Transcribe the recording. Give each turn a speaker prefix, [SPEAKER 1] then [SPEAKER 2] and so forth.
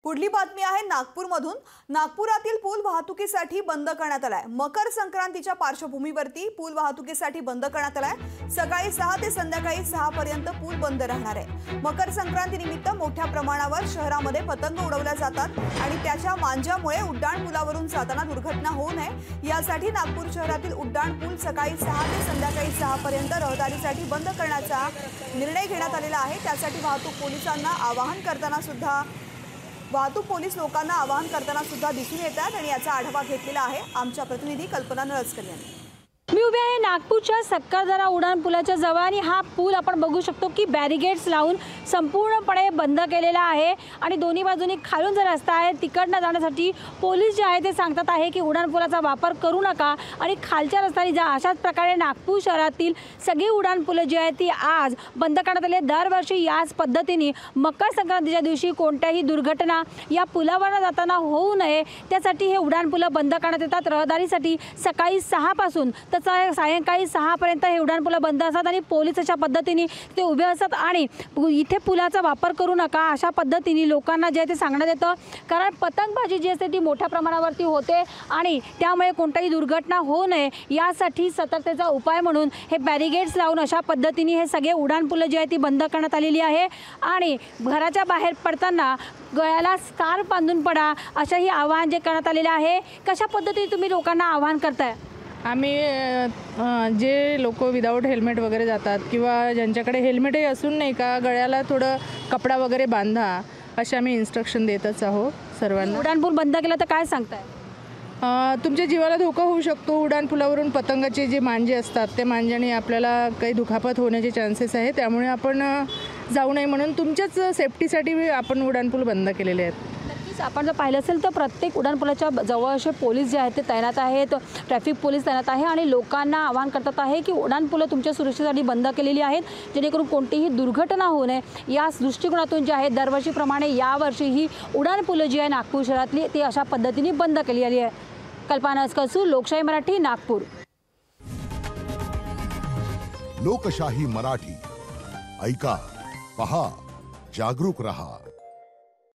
[SPEAKER 1] पुढली बातमी आहे नागपूरमधून। नागपुरातील पूल वाहतुकीसाठी बंद करण्यात आलाय। मकर संक्रांतीच्या पार्श्वभूमीवरती पूल वाहतुकीसाठी बंद करण्यात आलाय। सकाळी 6 ते संध्याकाळी 6 पर्यंत पूल बंद राहणार आहे। मकर संक्रांतीनिमित्त मोठ्या प्रमाणावर शहरामध्ये पतंग उडवल्या जातात आणि त्याच्या मांजामुळे उड्डाण पुलावरून जाताना दुर्घटना होऊ नये यासाठी नागपूर शहरातील उड्डाण पूल सकाळी 6 ते संध्याकाळी 6 पर्यंत रहदारीसाठी बंद करण्याचा निर्णय घेण्यात आलेला आहे। त्यासाठी वाहतूक लोकांना आवाहन करताना सुद्धा दिसून येतात आणि याचा आढावा घेतलेला आहे आमच्या प्रतिनिधी कल्पना नळसकर यांनी।
[SPEAKER 2] मी उभे आहे नागपूरच्या सक्करदरा उड्डाण पुलाच्या जवळ आणि हा पूल आपण बघू शकतो की बॅरिगेड्स लावून संपूर्णपणे बंद केलेला आहे आणि दोन्ही बाजूनी खालून जो रस्ता आहे तिकडनं जाण्यासाठी पोलीस जे आहे ते सांगतात आहे की उड्डाण पुलाचा वापर करू नका आणि खालच्या रस्त्याने जा। अशाच प्रकारे नागपूर शहरातील सगळी उड्डाण पुलं जी आहेत ती आज बंद करण्यात आली। दरवर्षी याच पद्धतीने मकर संक्रांतीच्या दिवशी कोणत्याही दुर्घटना या पुलावर जाताना होऊ नये त्यासाठी हे उड्डाण पुलं बंद करण्यात येतात। रहदारीसाठी सकाळी 6 पासून सायंकाळी 6 पर्यंत हे उड्डाण पुलं बंद असतात आणि पोलीस अशा पद्धतीने ते उभे असतात आणि इथे पुलाचा वापर करू नका अशा पद्धतीने लोकांना जे ते सांगण्यात येतं। कारण पतंगबाजी जी असते ती मोठ्या प्रमाणावरती होते आणि त्यामुळे कोणतीही दुर्घटना होऊ नये यासाठी सतर्कतेचा उपाय म्हणून हे बॅरिगेड्स लावून अशा पद्धतीने हे सगळे उड्डाण पुलं जी आहे ती बंद करण्यात आलेली आहे आणि घराच्या बाहेर पडताना गळ्याला स्कार्फ बांधून पडा अशाही आवाहन जे करण्यात आलेले आहे। कशा पद्धतीने तुम्ही लोकांना आवाहन करताय?
[SPEAKER 3] आम्ही जे लोक विदाऊट हेल्मेट वगैरे जातात किंवा ज्यांच्याकडे हेल्मेटही असून नाही का गळ्याला थोडं कपडा वगैरे बांधा असे आम्ही इन्स्ट्रक्शन देतच आहोत सर्वांना।
[SPEAKER 2] उड्डाण पूल बंद केलं तर काय सांगताय?
[SPEAKER 3] तुमच्या जीवाला धोका होऊ शकतो। उड्डाण पुलावरून पतंगाचे जे मांजे असतात त्या मांजाने आपल्याला काही दुखापत होण्याचे चान्सेस आहे, त्यामुळे आपण जाऊ नये म्हणून तुमच्याच सेफ्टीसाठी आपण उड्डाण पूल बंद केलेले आहेत।
[SPEAKER 2] आपण जर पाहिलं असेल तर प्रत्येक उड्डाण पुलाच्या जवळ असे पोलीस जे आहेत ते तैनात आहेत, ट्रॅफिक पोलीस तैनात आहे आणि लोकांना आवाहन करतात आहे की उड्डाण पुलं तुमच्या सुरक्षेसाठी बंद केलेली आहेत जेणेकरून कोणतीही दुर्घटना होऊ नये या दृष्टिकोनातून जे आहे दरवर्षीप्रमाणे यावर्षीही उड्डाण पुलं जी आहे नागपूर शहरातली ती अशा पद्धतीने बंद केलेली आहे। कल्पना नळसकर, लोकशाही मराठी, नागपूर।
[SPEAKER 4] लोकशाही मराठी ऐका, पहा, जागरूक रहा।